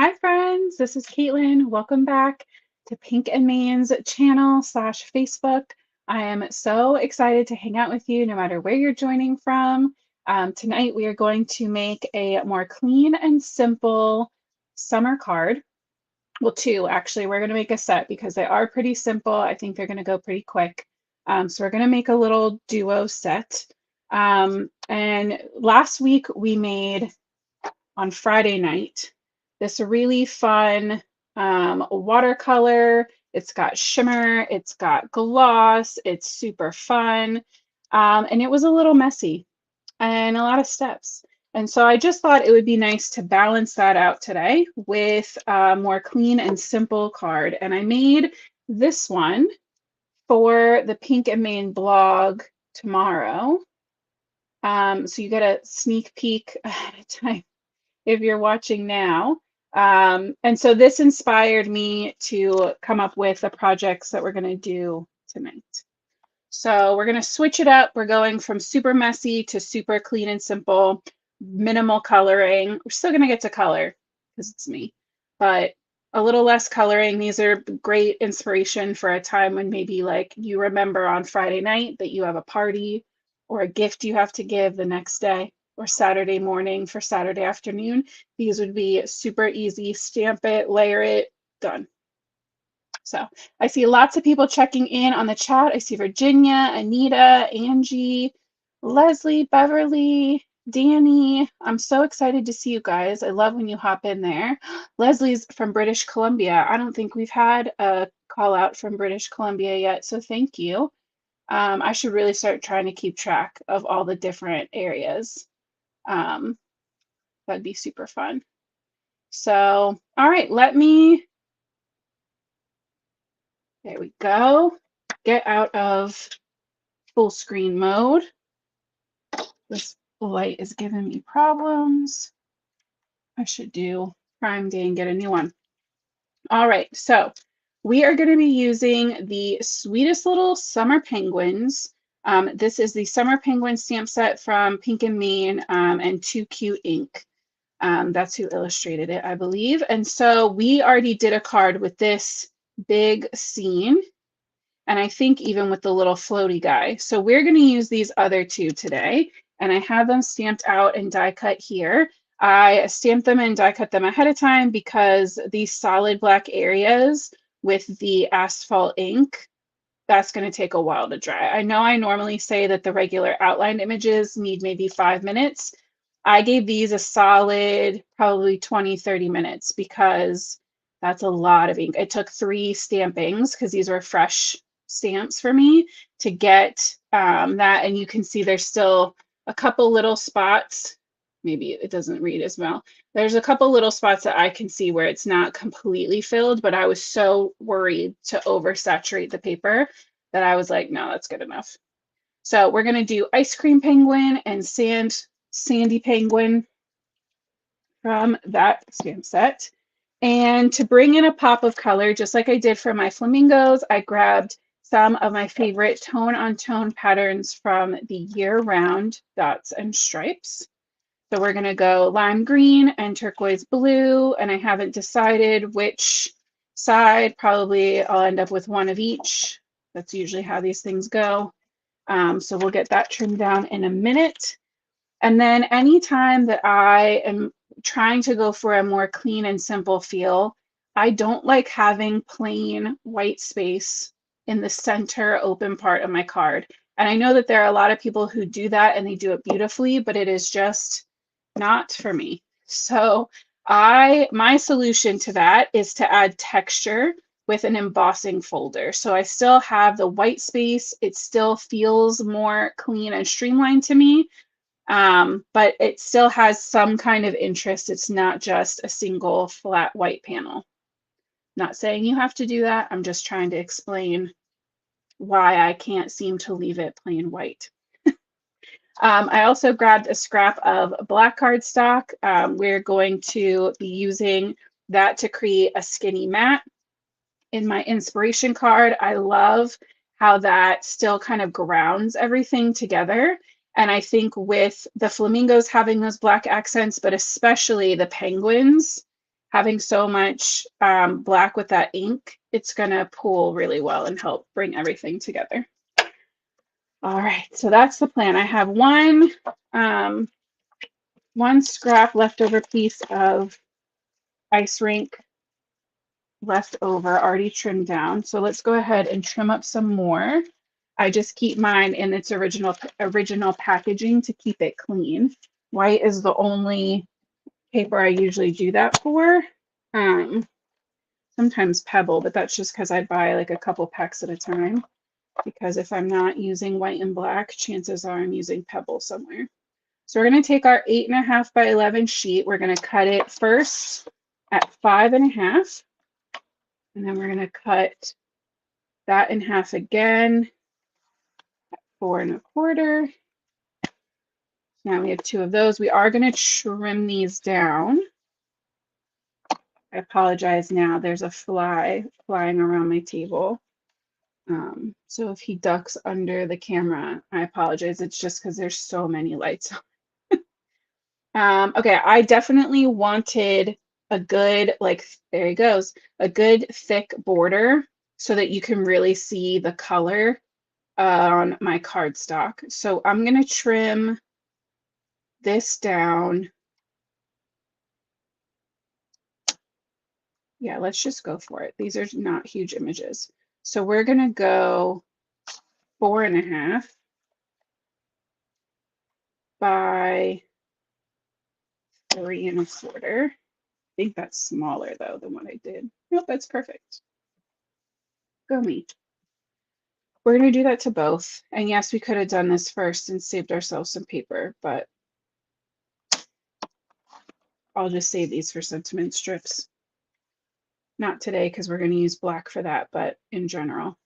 Hi friends, this is Caitlin. Welcome back to Pink and Main's channel slash Facebook. I am so excited to hang out with you no matter where you're joining from. Tonight we are going to make a more clean and simple summer card. Well, two actually. We're going to make a set because they are pretty simple. I think they're going to go pretty quick. So we're going to make a little duo set. And last week we made on Friday night this really fun watercolor. It's got shimmer, it's got gloss, it's super fun. And it was a little messy and a lot of steps. And so I just thought it would be nice to balance that out today with a more clean and simple card. And I made this one for the Pink and Main blog tomorrow. So you get a sneak peek ahead of time if you're watching now. And so this inspired me to come up with the projects that we're going to do tonight. So we're going to switch it up. We're going from super messy to super clean and simple, minimal coloring. We're still going to get to color because it's me, but a little less coloring. These are great inspiration for a time when maybe like you remember on Friday night that you have a party or a gift you have to give the next day, or Saturday morning for Saturday afternoon. These would be super easy. Stamp it, layer it, done. So I see lots of people checking in on the chat. I see Virginia, Anita, Angie, Leslie, Beverly, Danny. I'm so excited to see you guys. I love when you hop in there. Leslie's from British Columbia. I don't think we've had a call out from British Columbia yet, so thank you. I should really start trying to keep track of all the different areas. That'd be super fun. So, all right, there we go. Get out of full screen mode. This light is giving me problems. I should do Prime Day and get a new one. All right, so we are going to be using the Sweetest Little Summer Penguins. This is the Summer Penguin stamp set from Pink and Main and 2Q Ink. That's who illustrated it, I believe. And so we already did a card with this big scene, and I think even with the little floaty guy. So we're going to use these other two today, and I have them stamped out and die cut here. I stamped them and die cut them ahead of time because these solid black areas with the asphalt ink, that's going to take a while to dry. I know I normally say that the regular outlined images need maybe 5 minutes. I gave these a solid probably 20-30 minutes because that's a lot of ink. It took 3 stampings because these were fresh stamps for me to get that. And you can see there's still a couple little spots. Maybe it doesn't read as well. There's a couple little spots that I can see where it's not completely filled, but I was so worried to oversaturate the paper that I was like, no, that's good enough. So we're going to do Ice Cream Penguin and Sandy Penguin from that stamp set. And to bring in a pop of color, just like I did for my flamingos, I grabbed some of my favorite tone-on-tone patterns from the year-round dots and stripes. So we're going to go lime green and turquoise blue, and I haven't decided which side. Probably I'll end up with one of each. That's usually how these things go. So we'll get that trimmed down in a minute. And then anytime that I am trying to go for a more clean and simple feel, I don't like having plain white space in the center open part of my card. And I know that there are a lot of people who do that and they do it beautifully, but it is just not for me. So my solution to that is to add texture with an embossing folder. So I still have the white space. It still feels more clean and streamlined to me, but it still has some kind of interest. It's not just a single flat white panel. Not saying you have to do that. I'm just trying to explain why I can't seem to leave it plain white. I also grabbed a scrap of black cardstock. We're going to be using that to create a skinny mat. In my inspiration card, I love how that still kind of grounds everything together. And I think with the flamingos having those black accents, but especially the penguins having so much black with that ink, it's gonna pool really well and help bring everything together. All right, so that's the plan. I have one scrap leftover piece of ice rink left over, already trimmed down. So let's go ahead and trim up some more. I just keep mine in its original packaging to keep it clean. White is the only paper I usually do that for. Sometimes Pebble, but that's just because I buy like a couple packs at a time. Because if I'm not using white and black, chances are I'm using Pebble somewhere. So we're going to take our 8.5 by 11 sheet. We're going to cut it first at 5.5. And then we're going to cut that in half again, 4.25. Now we have 2 of those. We are going to trim these down. I apologize now. There's a fly flying around my table. So if he ducks under the camera, I apologize. It's just because there's so many lights on. Okay, I definitely wanted a good, like, there he goes, a good thick border so that you can really see the color on my cardstock. So I'm going to trim this down. Yeah, let's just go for it. These are not huge images. So we're going to go 4.5 by 3.25. I think that's smaller though than what I did. Nope, that's perfect. Go me. We're going to do that to both. And yes, we could have done this first and saved ourselves some paper, but I'll just save these for sentiment strips. Not today because we're going to use black for that, but in general.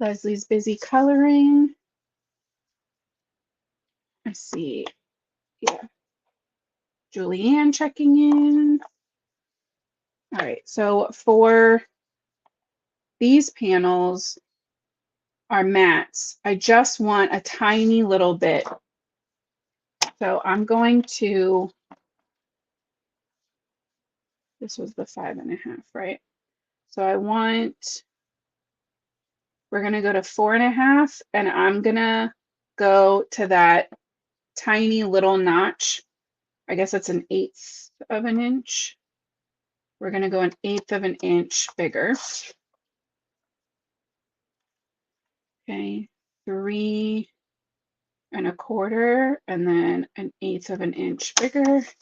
Leslie's busy coloring. I see. Yeah. Julianne checking in. All right. So for these panels are mattes. I just want a tiny little bit. So I'm going to, this was the 5.5, right? So we're going to go to 4.5, and I'm going to go to that tiny little notch. I guess it's 1/8 of an inch. We're going to go 1/8 of an inch bigger. Okay, 3.25, and then 1/8 of an inch bigger. Let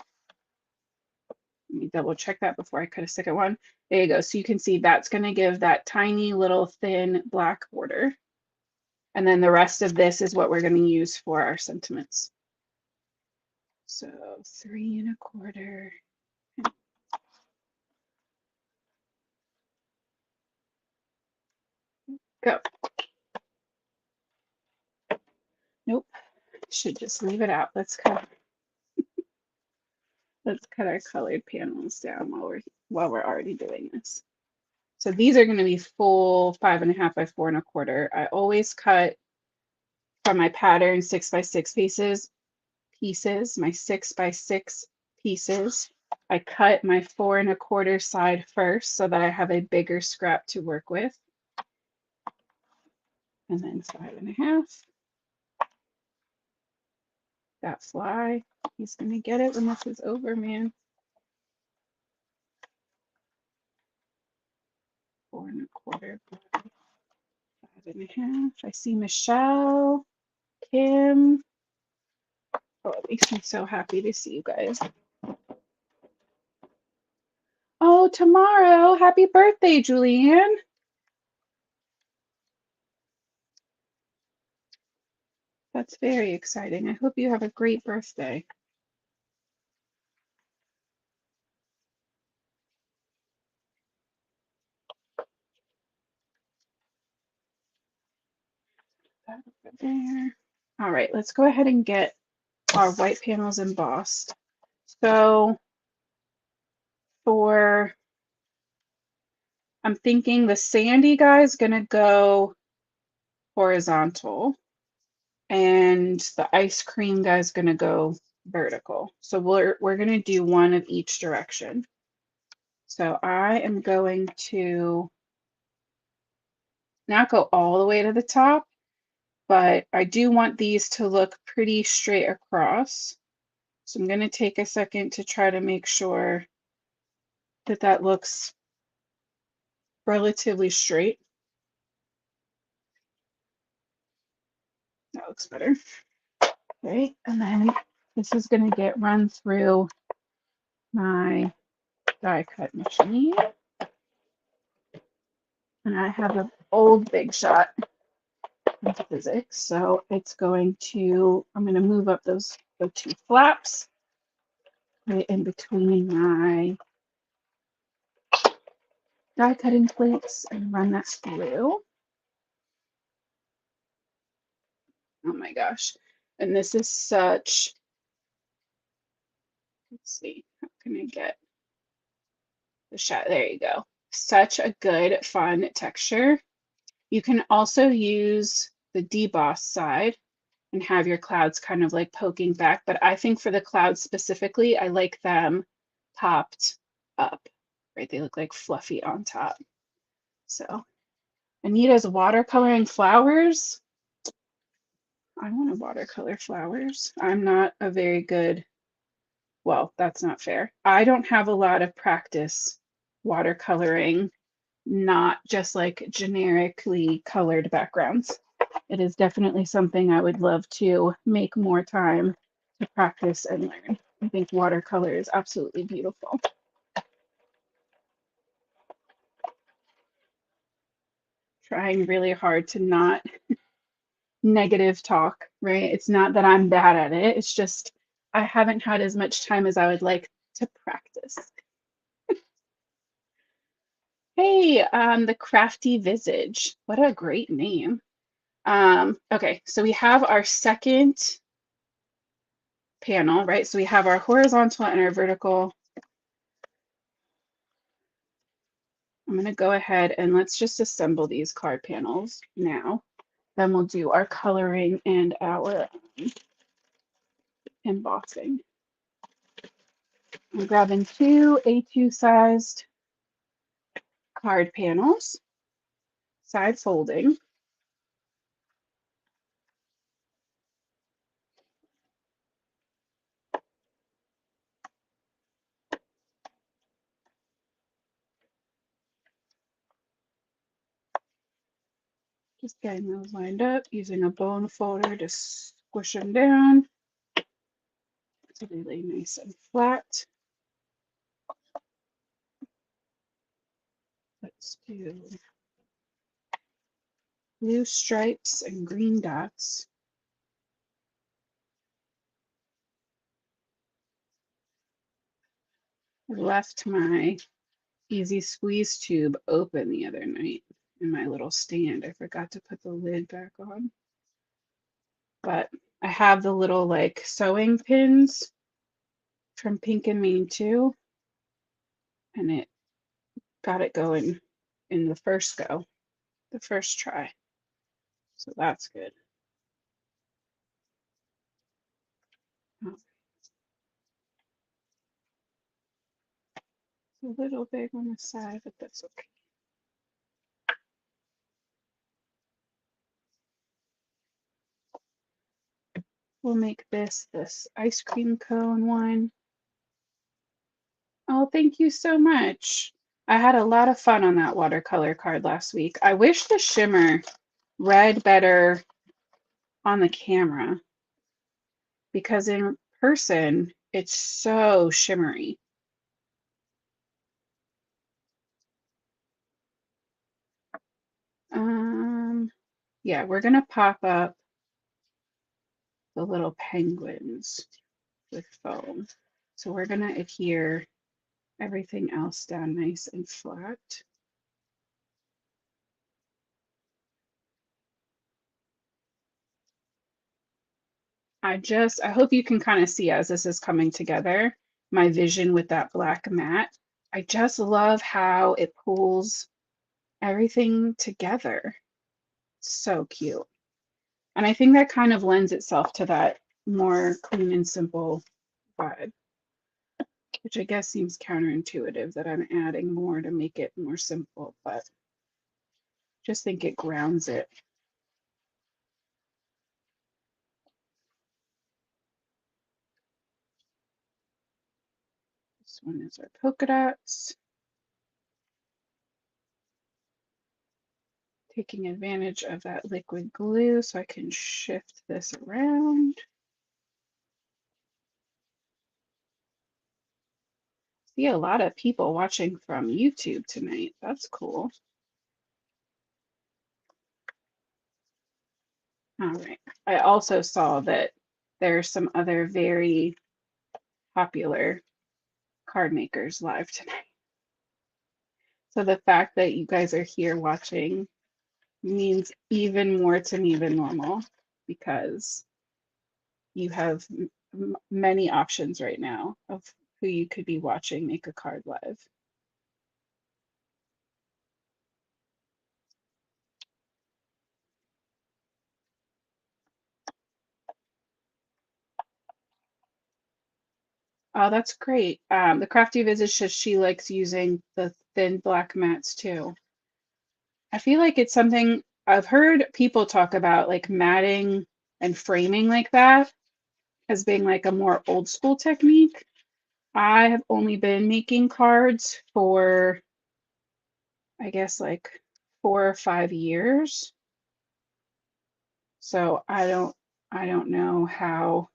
me double check that before I cut a second one. There you go. So you can see that's going to give that tiny little thin black border. And then the rest of this is what we're going to use for our sentiments. So 3.25. Go. Nope. Should just leave it out. Let's cut our colored panels down while we're already doing this. So these are going to be full 5.5 by 4.25. I always cut from my pattern 6 by 6 pieces, my 6 by 6 pieces. I cut my 4.25 side first so that I have a bigger scrap to work with. And then 5.5. That fly, he's going to get it when this is over, man. 4.25, 5.5. I see Michelle, Kim. Oh, it makes me so happy to see you guys. Oh, tomorrow. Happy birthday, Julianne. That's very exciting. I hope you have a great birthday. That over there. All right, let's go ahead and get our white panels embossed. So I'm thinking the sandy guy is going to go horizontal. and the ice cream guy's gonna go vertical. So we're gonna do one of each direction. So I am going to not go all the way to the top, but I do want these to look pretty straight across. So I'm going to take a second to try to make sure that that looks relatively straight. That looks better. Okay, and then this is going to get run through my die cut machine. And I have an old Big Shot into physics, so it's going to, I'm going to move up those the two flaps right in between my die cutting plates and run that through. Oh my gosh. And this is such, let's see, how can I get the shot? There you go. Such a good, fun texture. You can also use the deboss side and have your clouds kind of like poking back. But I think for the clouds specifically, I like them popped up, right? They look like fluffy on top. So Anita's watercoloring flowers. I want to watercolor flowers. I'm not a very good, well, that's not fair. I don't have a lot of practice watercoloring, not just like generically colored backgrounds. It is definitely something I would love to make more time to practice and learn. I think watercolor is absolutely beautiful. Trying really hard to not negative talk, right? It's not that I'm bad at it. It's just I haven't had as much time as I would like to practice. Hey, the Crafty Visage. What a great name. Okay, so we have our second panel, right? So we have our horizontal and our vertical. I'm going to go ahead and let's just assemble these card panels now. Then we'll do our coloring and our embossing. I'm grabbing two A2 sized card panels, side folding. Just getting those lined up using a bone folder to squish them down so they lay nice and flat. Let's do blue stripes and green dots. I left my easy squeeze tube open the other night in my little stand. I forgot to put the lid back on. But I have the little like sewing pins from Pink and Mean too. And it got it going in the first go, the first try. So that's good. Oh, it's a little big on the side, but that's okay. We'll make this ice cream cone one. Oh, thank you so much. I had a lot of fun on that watercolor card last week. I wish the shimmer read better on the camera because in person it's so shimmery. Yeah, we're gonna pop up the little penguins with foam. So we're gonna adhere everything else down nice and flat. I hope you can kind of see as this is coming together, my vision with that black mat. I just love how it pulls everything together. So cute. And I think that kind of lends itself to that more clean and simple vibe, which I guess seems counterintuitive that I'm adding more to make it more simple, but just think it grounds it. This one is our polka dots. Taking advantage of that liquid glue so I can shift this around. See a lot of people watching from YouTube tonight. That's cool. All right. I also saw that there are some other very popular card makers live tonight. So the fact that you guys are here watching means even more to me than normal because you have many options right now of who you could be watching make a card live. Oh, that's great. The Crafty Visit says she likes using the thin black mats too. I feel like it's something I've heard people talk about, like matting and framing like that as being like a more old school technique. I have only been making cards for, I guess, like 4 or 5 years. So I don't know how.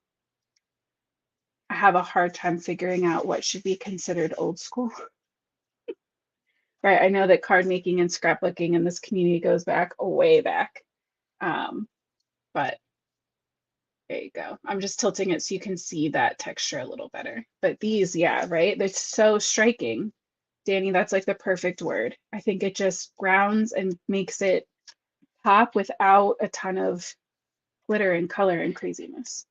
I have a hard time figuring out what should be considered old school. Right. I know that card making and scrapbooking in this community goes back way back. Um, but there you go. I'm just tilting it so you can see that texture a little better. But these, yeah, right? They're so striking. Danny, that's like the perfect word. I think it just grounds and makes it pop without a ton of glitter and color and craziness,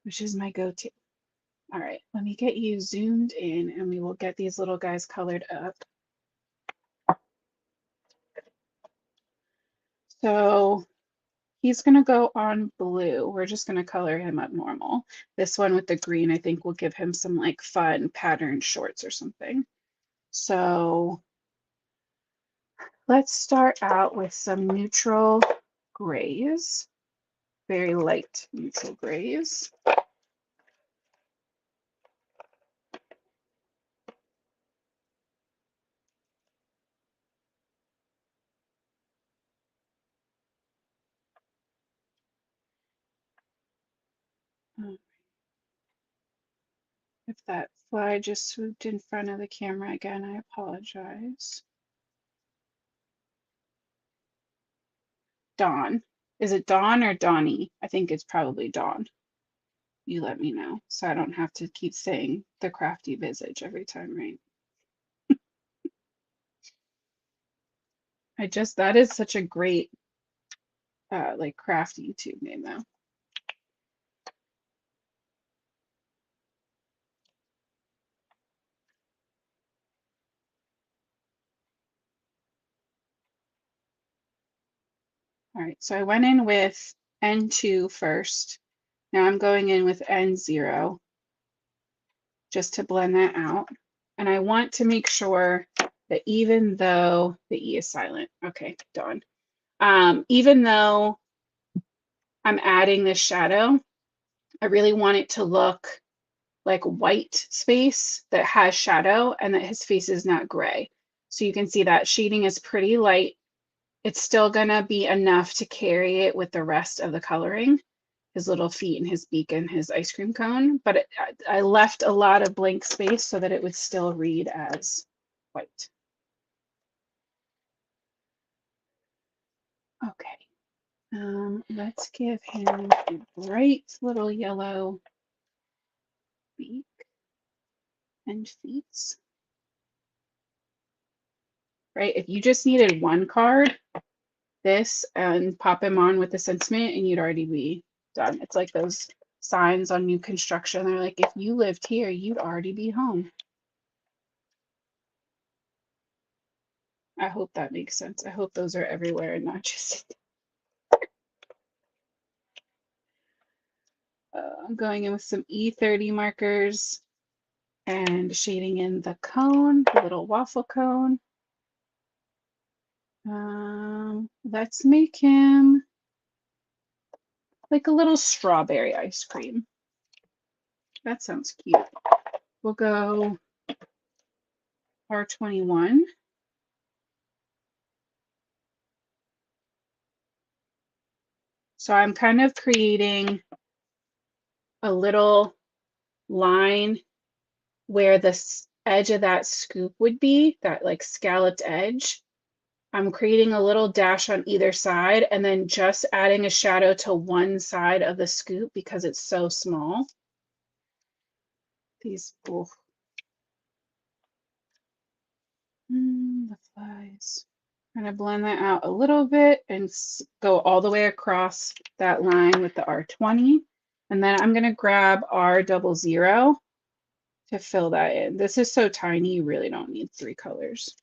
which is my go-to. All right, let me get you zoomed in and we will get these little guys colored up. So he's going to go on blue. We're just going to color him up normal. This one with the green, I think will give him some like fun patterned shorts or something. So let's start out with some neutral grays, very light neutral grays. If that fly just swooped in front of the camera again, I apologize. Dawn. Is it Dawn or Donnie? I think it's probably Dawn. You let me know so I don't have to keep saying the crafty visage every time, right? That is such a great like craft YouTube name though. All right, so I went in with N2 first. Now I'm going in with N0 just to blend that out. And I want to make sure that even though the E is silent, okay, done. Even though I'm adding this shadow, I really want it to look like white space that has shadow and that his face is not gray. So you can see that shading is pretty light. It's still gonna be enough to carry it with the rest of the coloring, his little feet and his beak and his ice cream cone, but I left a lot of blank space so that it would still read as white. Okay, let's give him a bright little yellow beak and feet. Right, if you just needed one card, this and pop him on with the sentiment and you'd already be done. It's like those signs on new construction. They're like, if you lived here, you'd already be home. I hope that makes sense. I hope those are everywhere and not just. I'm going in with some E30 markers and shading in the cone, the little waffle cone. Let's make him like a little strawberry ice cream. That sounds cute. We'll go R21. So I'm kind of creating a little line where the edge of that scoop would be, that like scalloped edge. I'm creating a little dash on either side and then just adding a shadow to one side of the scoop because it's so small. These, oh, the flies. Kind of blend that out a little bit and go all the way across that line with the R20. And then I'm going to grab R00 to fill that in. This is so tiny, you really don't need 3 colors.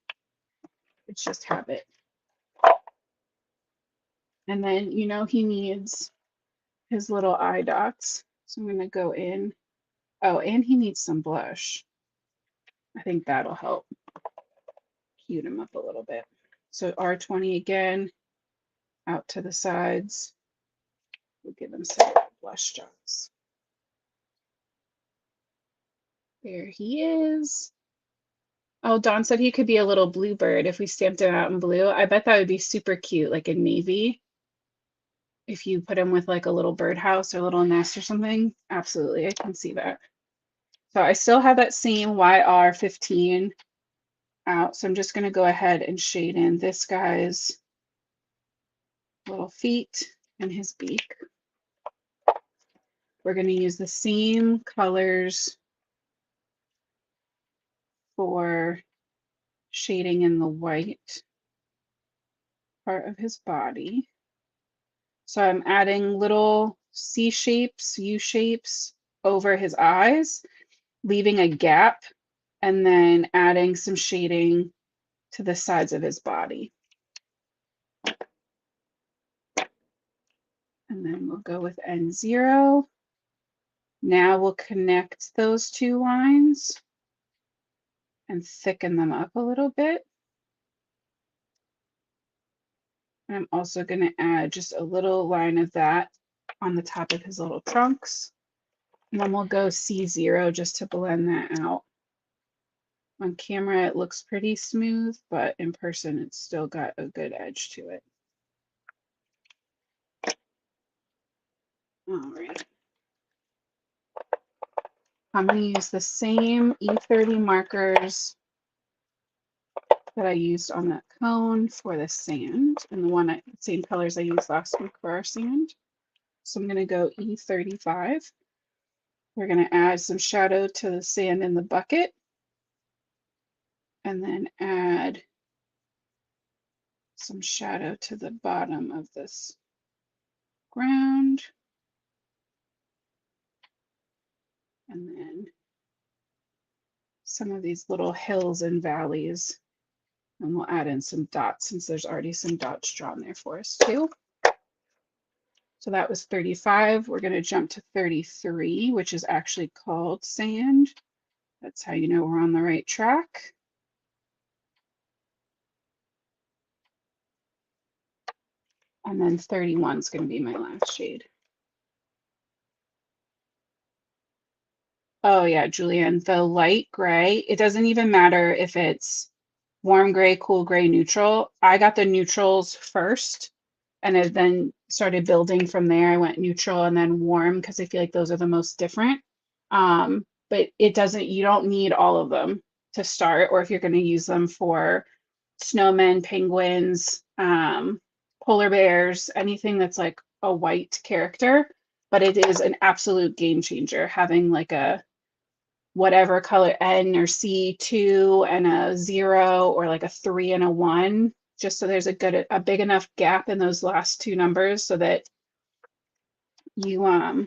It's just habit. And then, you know, he needs his little eye dots. So I'm going to go in. Oh, and he needs some blush. I think that'll help cute him up a little bit. So R20 again, out to the sides. We'll give him some blush dots. There he is. Oh, Dawn said he could be a little bluebird if we stamped him out in blue. I bet that would be super cute, like in navy. If you put him with like a little birdhouse or a little nest or something. Absolutely, I can see that. So I still have that same YR15 out. So I'm just going to go ahead and shade in this guy's little feet and his beak. We're going to use the same colors for shading in the white part of his body. So I'm adding little C shapes, U shapes over his eyes, leaving a gap, and then adding some shading to the sides of his body. And then we'll go with N0. Now we'll connect those 2 lines and thicken them up a little bit. And I'm also going to add just a little line of that on the top of his little trunks. And then we'll go C0 just to blend that out. On camera, it looks pretty smooth, but in person, it's still got a good edge to it. All right. I'm going to use the same E30 markers that I used on that cone for the sand, and the same colors I used last week for our sand. So I'm going to go E35. We're going to add some shadow to the sand in the bucket, and then add some shadow to the bottom of this ground. And then some of these little hills and valleys. And we'll add in some dots since there's already some dots drawn there for us too. So that was 35. We're going to jump to 33, which is actually called sand. That's how you know we're on the right track. And then 31 is going to be my last shade. Oh yeah, Julian, the light gray, it doesn't even matter if it's warm gray, cool gray, neutral. I got the neutrals first and I then started building from there. I went neutral and then warm because I feel like those are the most different. But it doesn't, you don't need all of them to start, or if you're going to use them for snowmen, penguins, polar bears, anything that's like a white character. But it is an absolute game changer having like a whatever color N or C2 and a 0 or like a 3 and a 1, just so there's a big enough gap in those last 2 numbers so that you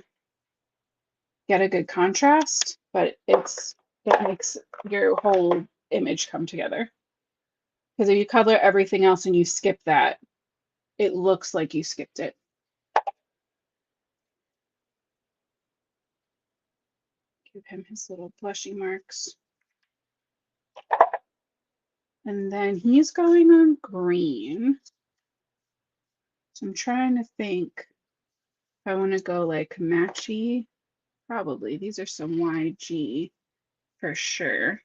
get a good contrast, but it makes your whole image come together. Because if you color everything else and you skip that, it looks like you skipped it. Give him his little blushy marks. And then he's going on green. So I'm trying to think if I want to go like matchy. Probably. These are some YG for sure.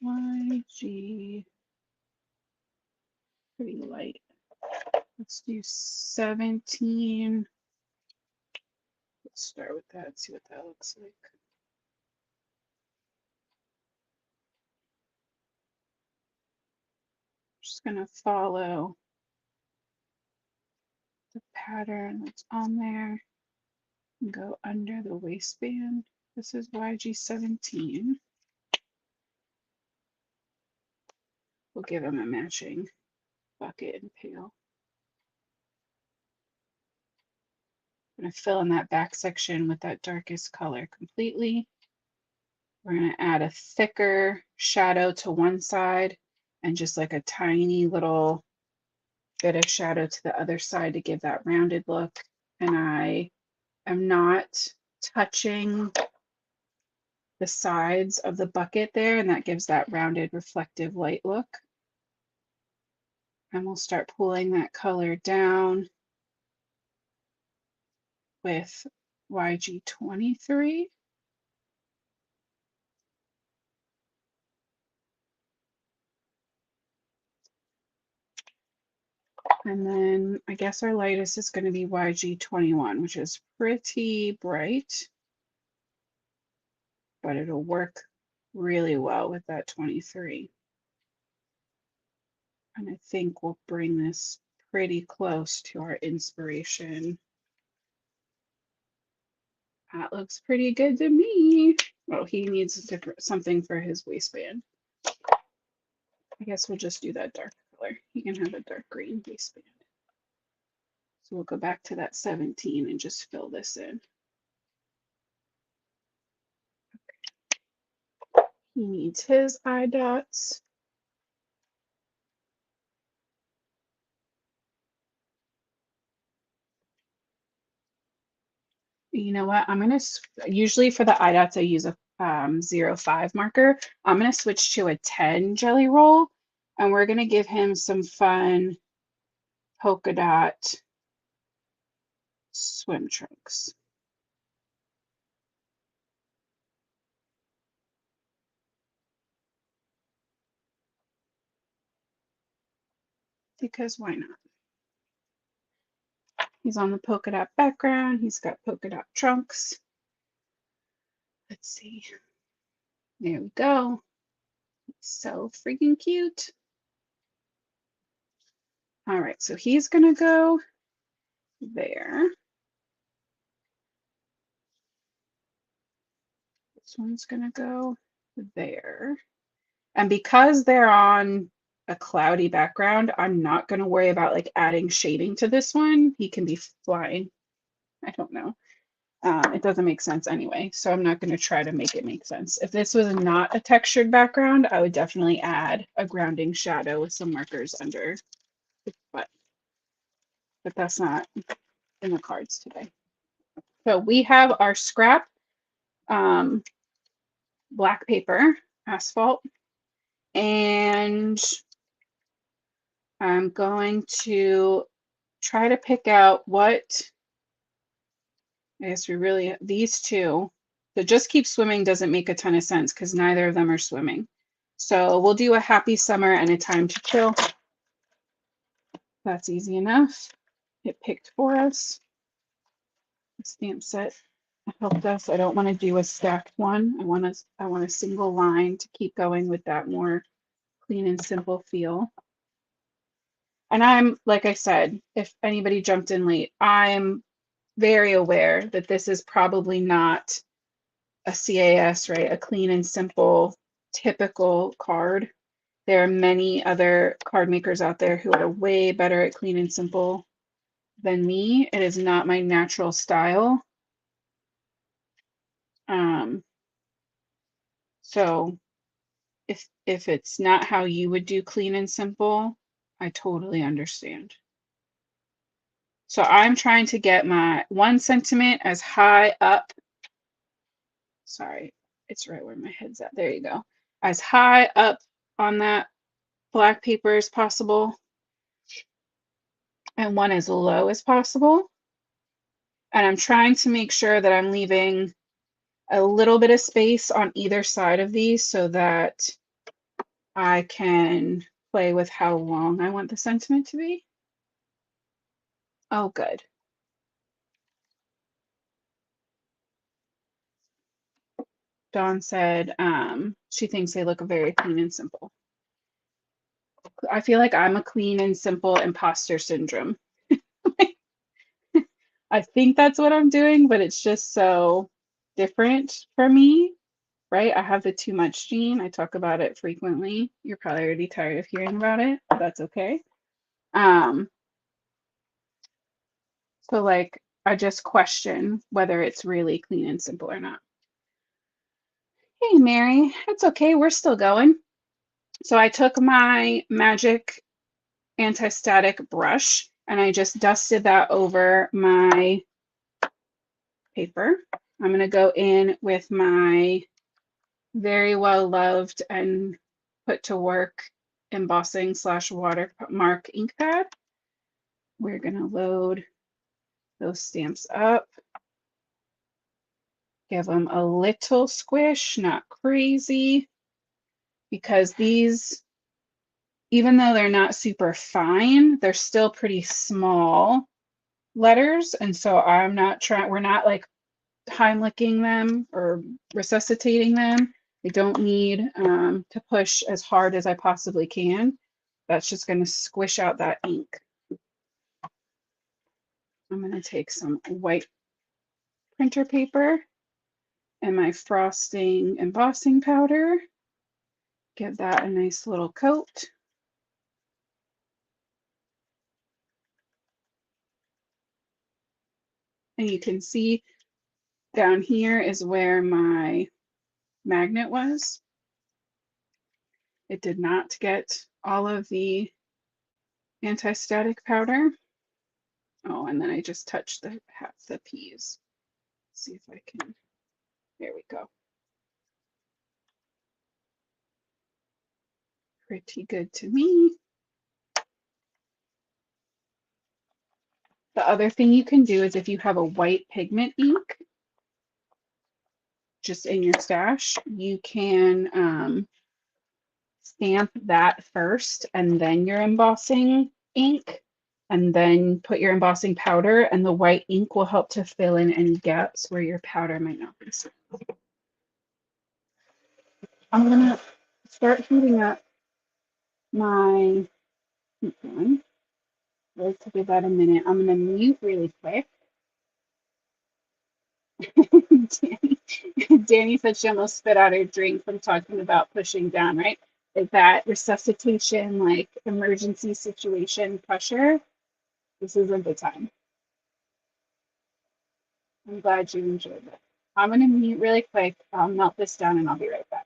YG. Pretty light. Let's do 17. Let's start with that, see what that looks like. Just gonna follow the pattern that's on there and go under the waistband. This is YG17. We'll give him a matching bucket and pail. I'm gonna fill in that back section with that darkest color completely. We're gonna add a thicker shadow to one side and just like a tiny little bit of shadow to the other side to give that rounded look. And I am not touching the sides of the bucket there, and that gives that rounded reflective light look. And we'll start pulling that color down with YG23. And then I guess our lightest is going to be YG21, which is pretty bright, but it'll work really well with that 23. And I think we'll bring this pretty close to our inspiration. That looks pretty good to me. Well, he needs a different something for his waistband. I guess we'll just do that dark color. He can have a dark green waistband. So we'll go back to that 17 and just fill this in. He needs his eye dots. You know what? I'm going to, usually for the eye dots, I use a 0.5 marker. I'm going to switch to a 10 jelly roll, and we're going to give him some fun polka dot swim trunks. Because why not? He's on the polka dot background. He's got polka dot trunks. Let's see. There we go. So freaking cute. All right, so he's gonna go there. This one's gonna go there. And because they're on a cloudy background, I'm not gonna worry about like adding shading to this one. He can be flying. I don't know. It doesn't make sense anyway, so I'm not going to try to make it make sense. If this was not a textured background, I would definitely add a grounding shadow with some markers under the butt. But that's not in the cards today. So we have our scrap black paper, asphalt, and I'm going to try to pick out what, I guess we really, these two. So just keep swimming doesn't make a ton of sense because neither of them are swimming. So we'll do a happy summer and a time to chill. That's easy enough. It picked for us. The stamp set helped us. I don't want to do a stacked one. I want a single line to keep going with that more clean and simple feel. And I'm, like I said, if anybody jumped in late, I'm very aware that this is probably not a CAS, right? A clean and simple, typical card. There are many other card makers out there who are way better at clean and simple than me. It is not my natural style. So if it's not how you would do clean and simple, I totally understand. So I'm trying to get my 1 centimeter as high up. Sorry, it's right where my head's at. There you go. As high up on that black paper as possible, and 1 as low as possible. And I'm trying to make sure that I'm leaving a little bit of space on either side of these so that I can play with how long I want the sentiment to be. Oh, good. Dawn said she thinks they look very clean and simple. I feel like I'm a clean and simple imposter syndrome. I think that's what I'm doing, but it's just so different for me, right? I have the too much gene. I talk about it frequently. You're probably already tired of hearing about it, but that's okay. So like I just question whether it's really clean and simple or not. Hey, Mary, it's okay. We're still going. So I took my magic anti-static brush and I just dusted that over my paper. I'm going to go in with my very well loved and put to work embossing / watermark ink pad. We're going to load those stamps up. Give them a little squish, not crazy, because these, even though they're not super fine, they're still pretty small letters. And so we're not like Heimliching them or resuscitating them. I don't need to push as hard as I possibly can. That's just going to squish out that ink. I'm going to take some white printer paper and my frosting embossing powder. Give that a nice little coat. And you can see down here is where my magnet was. It did not get all of the anti-static powder. Oh, and then I just touched half the peas. See if I can, there we go. Pretty good to me. The other thing you can do is if you have a white pigment ink just in your stash, you can stamp that first and then your embossing ink, and then put your embossing powder, and the white ink will help to fill in any gaps where your powder might not be. I'm gonna start heating up my heat gun. Let's give that a minute. I'm gonna mute really quick. Danny said she almost spit out her drink from talking about pushing down, right? Is that resuscitation, like emergency situation pressure? This isn't the time. I'm glad you enjoyed it. I'm going to mute really quick. I'll melt this down and I'll be right back.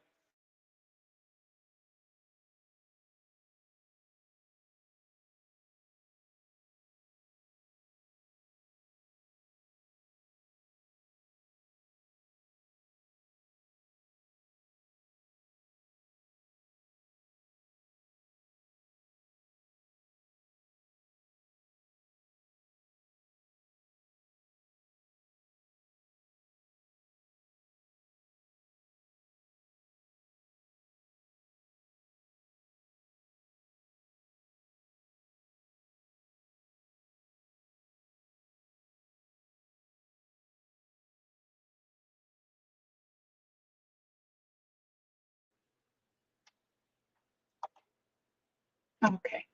Okay.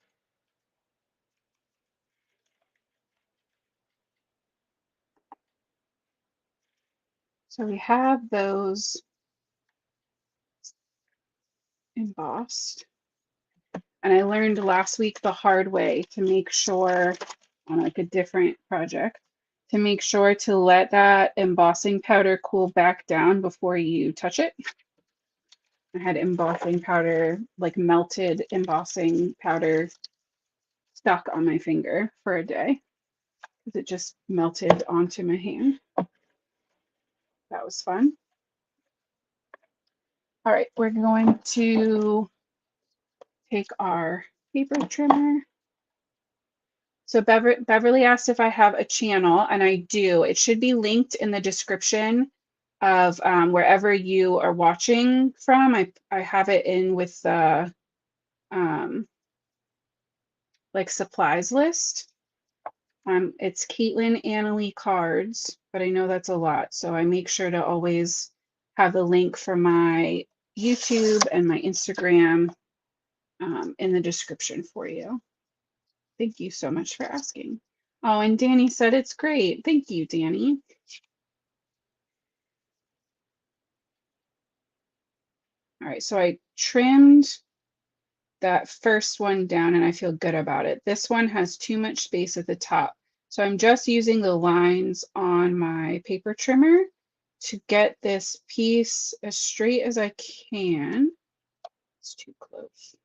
So we have those embossed. And I learned last week the hard way to make sure, on like a different project, to make sure to let that embossing powder cool back down before you touch it. I had embossing powder, like melted embossing powder stuck on my finger for a day because it just melted onto my hand. That was fun. All right, we're going to take our paper trimmer. So Beverly asked if I have a channel, and I do. It should be linked in the description of wherever you are watching from. I have it in with the like supplies list. It's Caitlin Annalee Cards, but I know that's a lot, so I make sure to always have the link for my YouTube and my Instagram in the description for you. Thank you so much for asking. Oh, and Danny said it's great. Thank you, Danny. All right, so I trimmed that first one down and I feel good about it. This one has too much space at the top. So I'm just using the lines on my paper trimmer to get this piece as straight as I can. It's too close.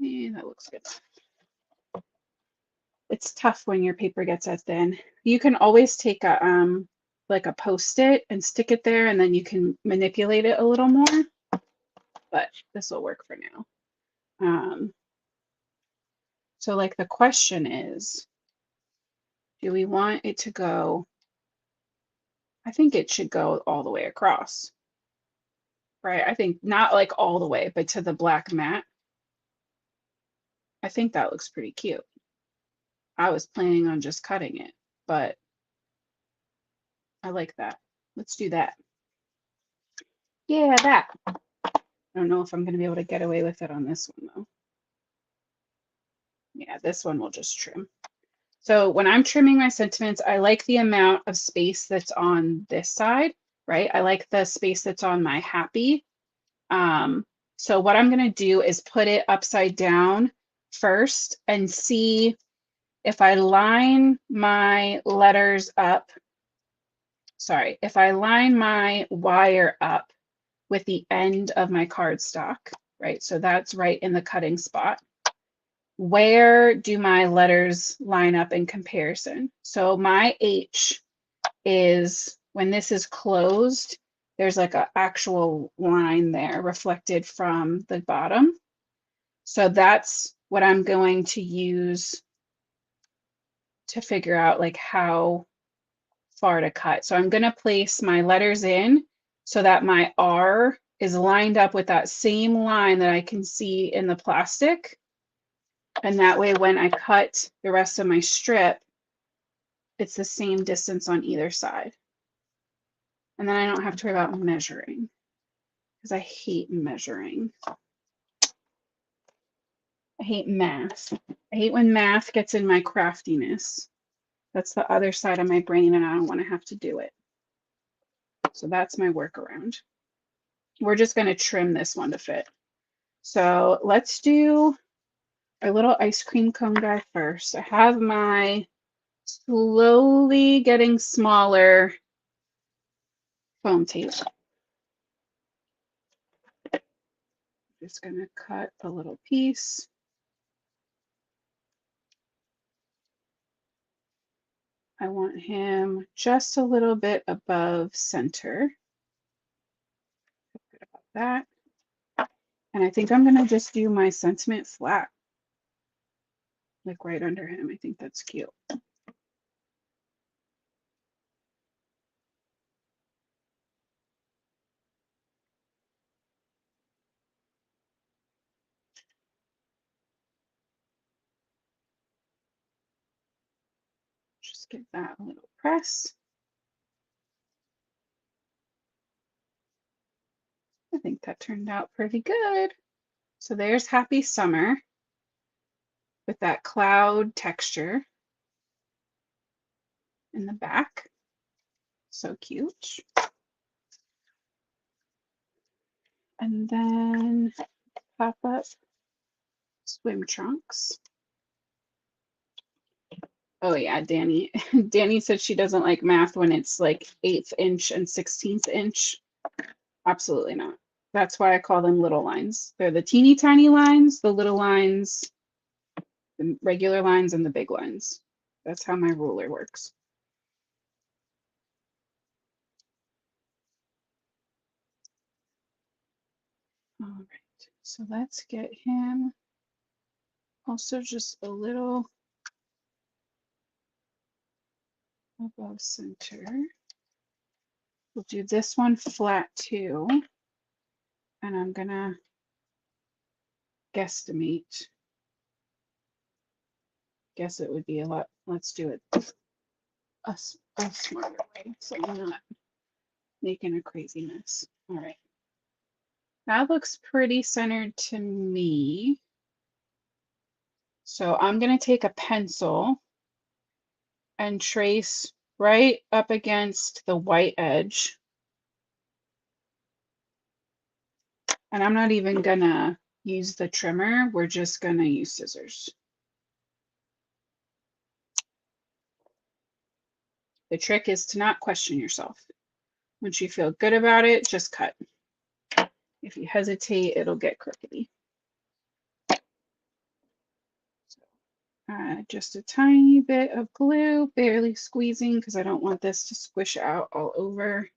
Yeah, that looks good. It's tough when your paper gets that thin. You can always take a like a Post-it and stick it there, and then you can manipulate it a little more, but this will work for now. So like the question is, do we want it to go? I think it should go all the way across, right? I think not like all the way, but to the black mat. I think that looks pretty cute. I was planning on just cutting it, but I like that. Let's do that. Yeah, that. I don't know if I'm going to be able to get away with it on this one, though. Yeah, this one will just trim. So when I'm trimming my sentiments, I like the amount of space that's on this side, right? I like the space that's on my happy. So what I'm going to do is put it upside down first and see if I line my letters up. Sorry, if I line my wire up with the end of my cardstock, right? So that's right in the cutting spot. Where do my letters line up in comparison? So my H is, when this is closed, there's like an actual line there reflected from the bottom. So that's what I'm going to use to figure out like how far to cut. So I'm going to place my letters in so that my R is lined up with that same line that I can see in the plastic. And that way, when I cut the rest of my strip, it's the same distance on either side. And then I don't have to worry about measuring because I hate measuring. I hate math. I hate when math gets in my craftiness. That's the other side of my brain, and I don't want to have to do it. So that's my workaround. We're just going to trim this one to fit. So let's do our little ice cream cone guy first. I have my slowly getting smaller foam tape. Just going to cut a little piece. I want him just a little bit above center. Good about that. And I think I'm going to just do my sentiment flat, like right under him. I think that's cute. Just give that a little press. I think that turned out pretty good. So there's Happy Summer with that cloud texture in the back. So cute. And then pop up swim trunks. Oh yeah, Danny. Danny said she doesn't like math when it's like 1/8 inch and 16th inch. Absolutely not. That's why I call them little lines. They're the teeny tiny lines, the little lines, the regular lines, and the big lines. That's how my ruler works. All right, so let's get him also just a little above center. We'll do this one flat too, and I'm gonna guesstimate. Guess it would be a lot. Let's do it a smarter way, so I'm not making a crazy mess. All right, that looks pretty centered to me. So I'm gonna take a pencil and trace right up against the white edge. And I'm not even gonna use the trimmer. We're just gonna use scissors. The trick is to not question yourself. Once you feel good about it, just cut. If you hesitate, it'll get crookedy. Just a tiny bit of glue, barely squeezing because I don't want this to squish out all over.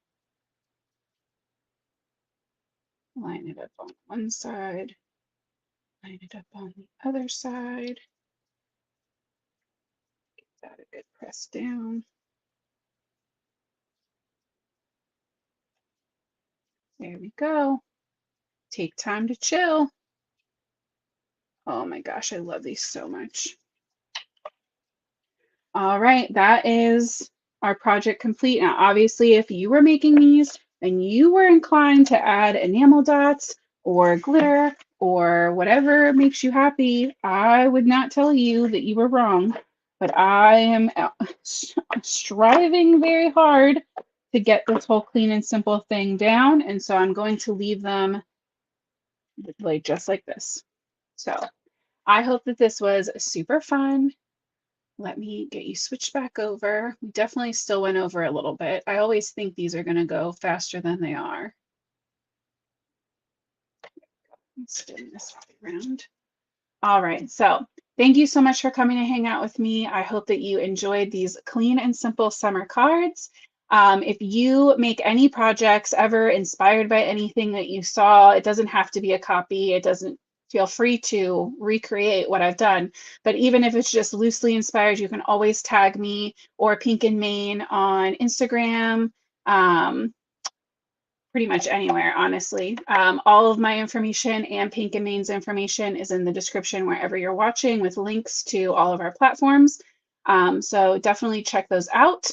Line it up on one side, line it up on the other side. Give that a good press down. There we go. Take time to chill. Oh my gosh, I love these so much. All right, that is our project complete. Now, obviously, if you were making these and you were inclined to add enamel dots or glitter or whatever makes you happy, I would not tell you that you were wrong, but I am striving very hard to get this whole clean and simple thing down. And so I'm going to leave them like just like this. So I hope that this was super fun. Let me get you switched back over. We definitely still went over a little bit. I always think these are going to go faster than they are. Let's spin this around. All right, so thank you so much for coming to hang out with me. I hope that you enjoyed these clean and simple summer cards. If you make any projects ever inspired by anything that you saw, it doesn't have to be a copy. It doesn't feel free to recreate what I've done. But even if it's just loosely inspired, you can always tag me or Pink and Main on Instagram. Pretty much anywhere, honestly. All of my information and Pink and Main's information is in the description wherever you're watching with links to all of our platforms. So definitely check those out.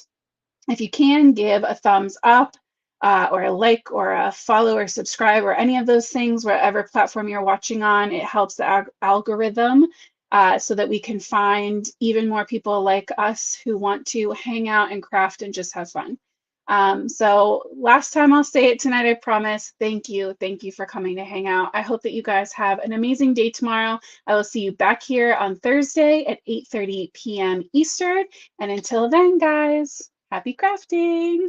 If you can, give a thumbs up or a like or a follow or subscribe or any of those things, wherever platform you're watching on. It helps the algorithm so that we can find even more people like us who want to hang out and craft and just have fun. So last time I'll say it tonight, I promise. Thank you. Thank you for coming to hang out. I hope that you guys have an amazing day tomorrow. I will see you back here on Thursday at 8:30 p.m. Eastern. And until then, guys, happy crafting.